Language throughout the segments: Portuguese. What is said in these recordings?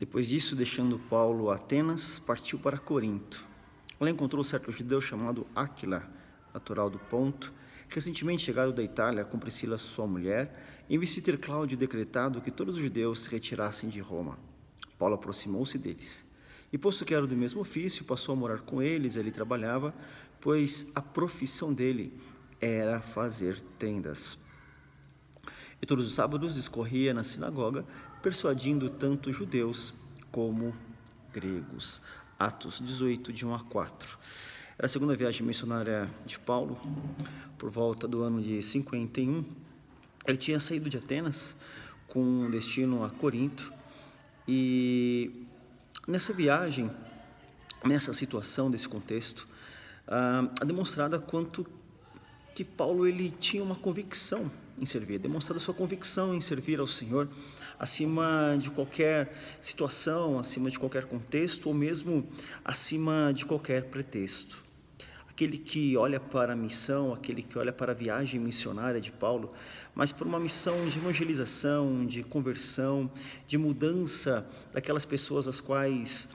Depois disso, deixando Paulo a Atenas, partiu para Corinto. Lá encontrou certo judeu chamado Áquila, natural do Ponto, recentemente chegado da Itália com Priscila, sua mulher, em vista de ter Cláudio decretado que todos os judeus se retirassem de Roma. Paulo aproximou-se deles. E posto que era do mesmo ofício, passou a morar com eles, ali trabalhava, pois a profissão dele era fazer tendas. E todos os sábados discorria na sinagoga, persuadindo tanto judeus como gregos. Atos 18, de 1 a 4. Era a segunda viagem missionária de Paulo, por volta do ano de 51. Ele tinha saído de Atenas com destino a Corinto, e nessa viagem, nessa situação, desse contexto, é demonstrada quanto que Paulo ele tinha uma convicção em servir, demonstrada sua convicção em servir ao Senhor, acima de qualquer situação, acima de qualquer contexto, ou mesmo acima de qualquer pretexto. Aquele que olha para a missão, aquele que olha para a viagem missionária de Paulo, mas por uma missão de evangelização, de conversão, de mudança daquelas pessoas às quais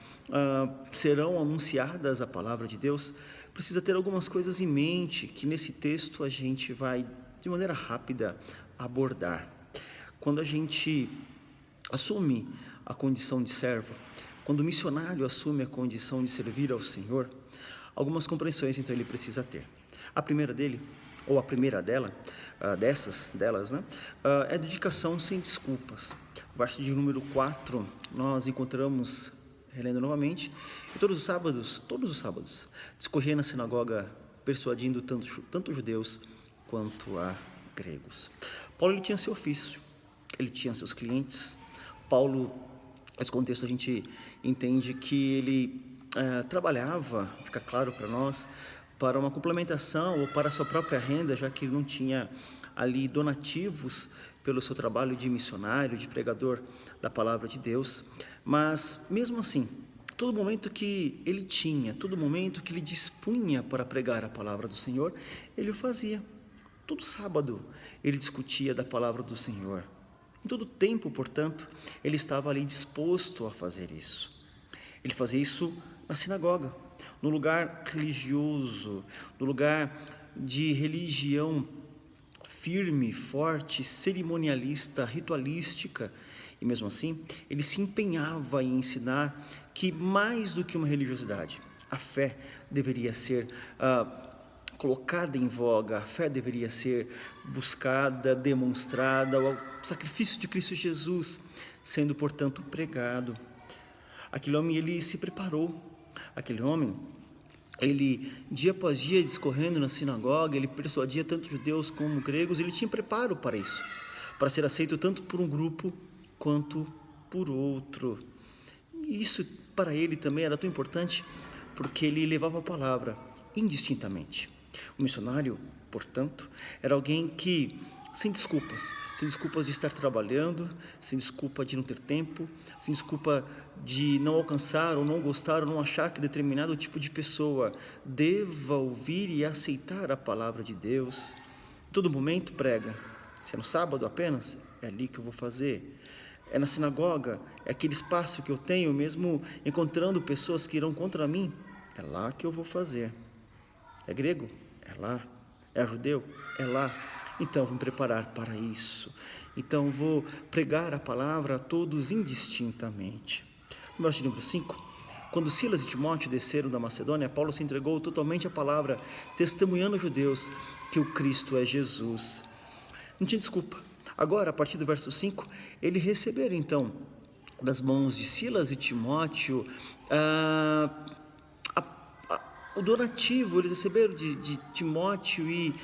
serão anunciadas a palavra de Deus, precisa ter algumas coisas em mente que nesse texto a gente vai, de maneira rápida, abordar. Quando a gente assume a condição de servo, quando o missionário assume a condição de servir ao Senhor, algumas compreensões então ele precisa ter. A primeira dele, ou a primeira delas, é dedicação sem desculpas. O verso de número 4, nós encontramos, relendo novamente, e todos os sábados, discorria na sinagoga, persuadindo tanto judeus quanto a gregos. Paulo ele tinha seu ofício, ele tinha seus clientes. Paulo, nesse contexto a gente entende que ele trabalhava, fica claro para nós, para uma complementação ou para a sua própria renda, já que ele não tinha ali donativos pelo seu trabalho de missionário, de pregador da palavra de Deus. Mas mesmo assim, todo momento que ele tinha, todo momento que ele dispunha para pregar a palavra do Senhor, ele o fazia. Todo sábado ele discutia da palavra do Senhor. Em todo tempo, portanto, ele estava ali disposto a fazer isso. Ele fazia isso na sinagoga, no lugar religioso, no lugar de religião firme, forte, cerimonialista, ritualística. E mesmo assim, ele se empenhava em ensinar que mais do que uma religiosidade, a fé deveria ser colocada em voga, a fé deveria ser buscada, demonstrada, o sacrifício de Cristo Jesus sendo, portanto, pregado. Aquele homem, ele se preparou. Aquele homem, ele dia após dia discorrendo na sinagoga, ele persuadia tanto judeus como gregos. Ele tinha preparo para isso, para ser aceito tanto por um grupo quanto por outro. E isso para ele também era tão importante porque ele levava a palavra indistintamente. O missionário, portanto, era alguém que, sem desculpas de estar trabalhando, sem desculpa de não ter tempo, sem desculpa de não alcançar ou não gostar ou não achar que determinado tipo de pessoa deva ouvir e aceitar a palavra de Deus, em todo momento prega. Se é no sábado apenas, é ali que eu vou fazer. É na sinagoga, é aquele espaço que eu tenho, mesmo encontrando pessoas que irão contra mim, é lá que eu vou fazer. É grego? É lá. É judeu? É lá. Então vou me preparar para isso. Então vou pregar a palavra a todos indistintamente. No verso número 5, quando Silas e Timóteo desceram da Macedônia, Paulo se entregou totalmente à palavra, testemunhando aos judeus que o Cristo é Jesus. Não tinha desculpa. Agora, a partir do verso 5, ele receberam então das mãos de Silas e Timóteo o donativo. Eles receberam de Timóteo e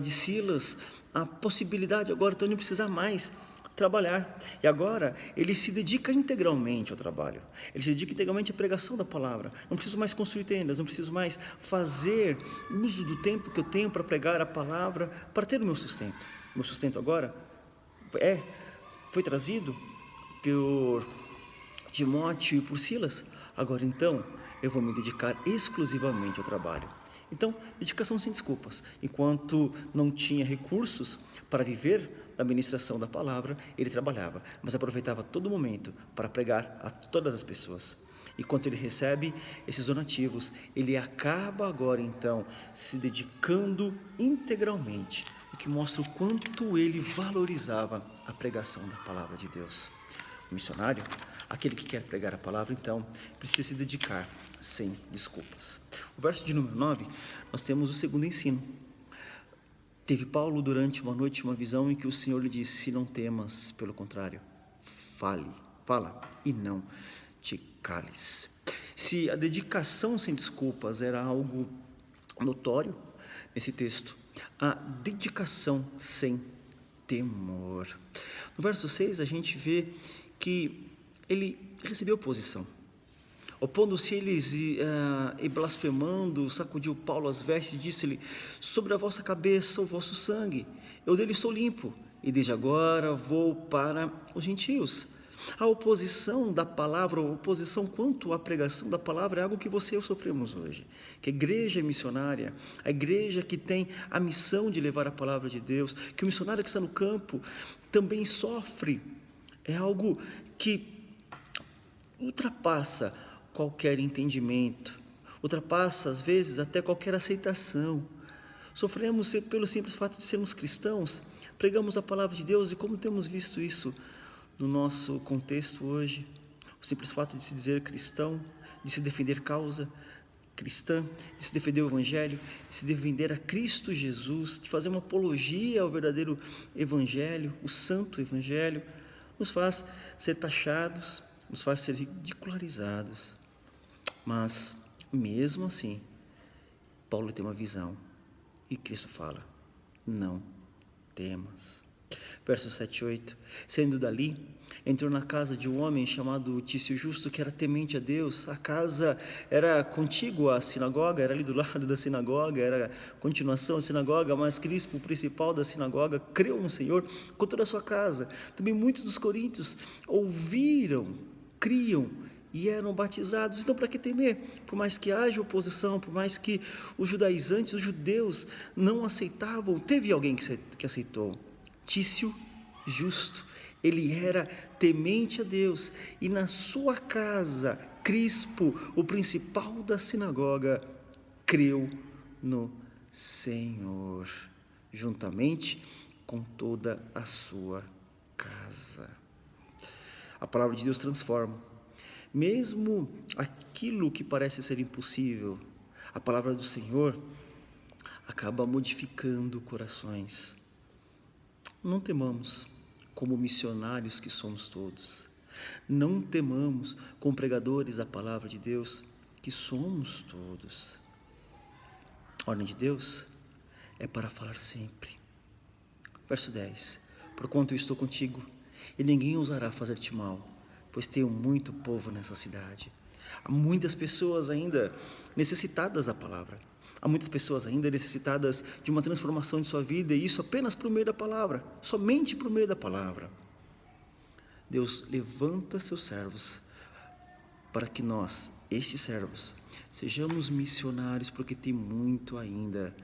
de Silas a possibilidade agora então de não precisar mais trabalhar. E agora ele se dedica integralmente ao trabalho, ele se dedica integralmente à pregação da palavra. Não preciso mais construir tendas, não preciso mais fazer uso do tempo que eu tenho para pregar a palavra, para ter o meu sustento. O meu sustento agora foi trazido por Timóteo e por Silas. Agora então eu vou me dedicar exclusivamente ao trabalho. Então, dedicação sem desculpas. Enquanto não tinha recursos para viver da ministração da palavra, ele trabalhava, mas aproveitava todo momento para pregar a todas as pessoas. E quando ele recebe esses donativos, ele acaba agora então se dedicando integralmente, o que mostra o quanto ele valorizava a pregação da palavra de Deus. O missionário, aquele que quer pregar a palavra, então, precisa se dedicar sem desculpas. O verso de número 9, nós temos o segundo ensino. Teve Paulo durante uma noite uma visão em que o Senhor lhe disse: não temas, pelo contrário, fala e não te cales. Se a dedicação sem desculpas era algo notório nesse texto, a dedicação sem temor. No verso 6 a gente vê que ele recebeu oposição. Opondo-se eles e blasfemando, sacudiu Paulo as vestes e disse-lhe: sobre a vossa cabeça o vosso sangue, eu dele estou limpo, e desde agora vou para os gentios. A oposição da palavra, a oposição quanto à pregação da palavra é algo que você e eu sofremos hoje. Que a igreja missionária, a igreja que tem a missão de levar a palavra de Deus, que o missionário que está no campo também sofre, é algo que ultrapassa qualquer entendimento, ultrapassa às vezes até qualquer aceitação. Sofremos pelo simples fato de sermos cristãos, pregamos a palavra de Deus, e como temos visto isso no nosso contexto hoje, o simples fato de se dizer cristão, de se defender causa cristã, de se defender o evangelho, de se defender a Cristo Jesus, de fazer uma apologia ao verdadeiro evangelho, o santo evangelho, nos faz ser taxados, nos faz ser ridicularizados. Mas, mesmo assim, Paulo tem uma visão e Cristo fala: não temas. Verso 7 e 8: saindo dali, entrou na casa de um homem chamado Tício Justo, que era temente a Deus. A casa era contígua à sinagoga, era ali do lado da sinagoga, era continuação à sinagoga, mas Crispo, o principal da sinagoga, creu no Senhor com toda a sua casa. Também muitos dos coríntios ouviram, criam e eram batizados. Então, para que temer? Por mais que haja oposição, por mais que os judaizantes, os judeus não aceitavam, teve alguém que aceitou. Tício Justo, ele era temente a Deus, e na sua casa, Crispo, o principal da sinagoga, creu no Senhor, juntamente com toda a sua casa. A palavra de Deus transforma. Mesmo aquilo que parece ser impossível, a palavra do Senhor acaba modificando corações. Não temamos, como missionários que somos todos. Não temamos, como pregadores da palavra de Deus, que somos todos. A ordem de Deus é para falar sempre. Verso 10: porquanto eu estou contigo, e ninguém ousará fazer-te mal, pois tenho muito povo nessa cidade. Há muitas pessoas ainda necessitadas da palavra. Há muitas pessoas ainda necessitadas de uma transformação de sua vida, e isso apenas por meio da palavra, somente por meio da palavra. Deus levanta seus servos para que nós, estes servos, sejamos missionários, porque tem muito ainda,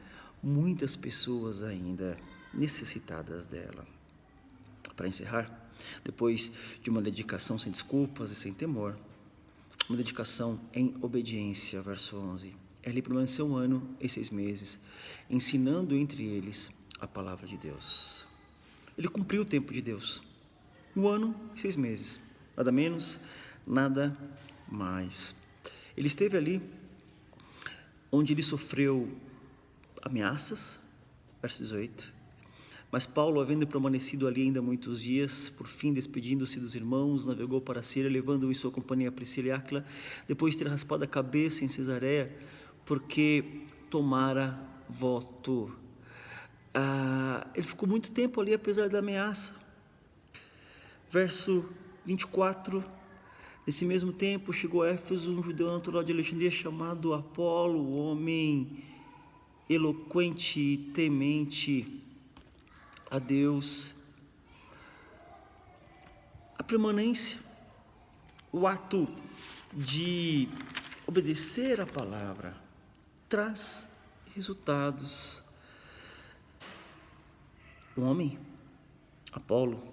muitas pessoas ainda necessitadas dela. Para encerrar, depois de uma dedicação sem desculpas e sem temor, uma dedicação em obediência, verso 11. Ele permaneceu 1 ano e 6 meses, ensinando entre eles a palavra de Deus. Ele cumpriu o tempo de Deus, 1 ano e 6 meses, nada menos, nada mais. Ele esteve ali onde ele sofreu ameaças, verso 18, mas Paulo, havendo permanecido ali ainda muitos dias, por fim, despedindo-se dos irmãos, navegou para a Síria, levando em sua companhia Priscila e Áquila, depois de ter raspado a cabeça em Cesareia, porque tomara voto. Ele ficou muito tempo ali, apesar da ameaça. Verso 24: nesse mesmo tempo chegou a Éfeso um judeu natural de Alexandria chamado Apolo, homem eloquente e temente a Deus. A permanência, o ato de obedecer a palavra, traz resultados. Um homem, Apolo,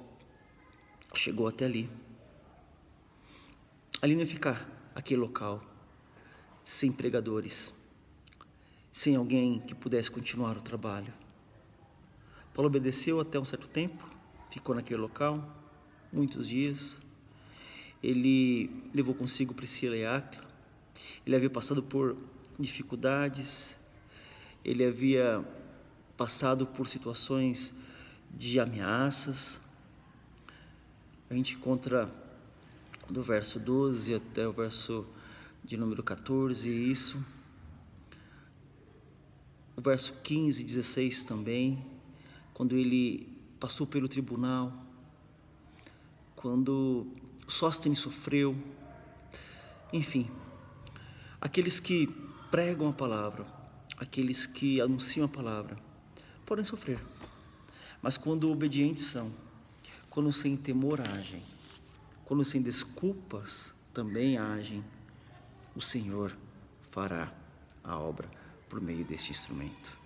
chegou até ali. Ali não ia ficar aquele local sem pregadores, sem alguém que pudesse continuar o trabalho. Paulo obedeceu até um certo tempo, ficou naquele local, muitos dias. Ele levou consigo Priscila e Áquila. Ele havia passado por dificuldades, ele havia passado por situações de ameaças. A gente encontra do verso 12 até o verso de número 14 isso. O verso 15 e 16 também, quando ele passou pelo tribunal, quando Sóstenes sofreu. Enfim, aqueles que pregam a palavra, aqueles que anunciam a palavra, podem sofrer, mas quando obedientes são, quando sem temor agem, quando sem desculpas também agem, o Senhor fará a obra por meio deste instrumento.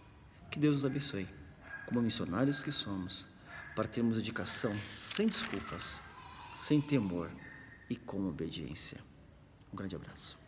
Que Deus nos abençoe, como missionários que somos, para termos dedicação sem desculpas, sem temor e com obediência. Um grande abraço.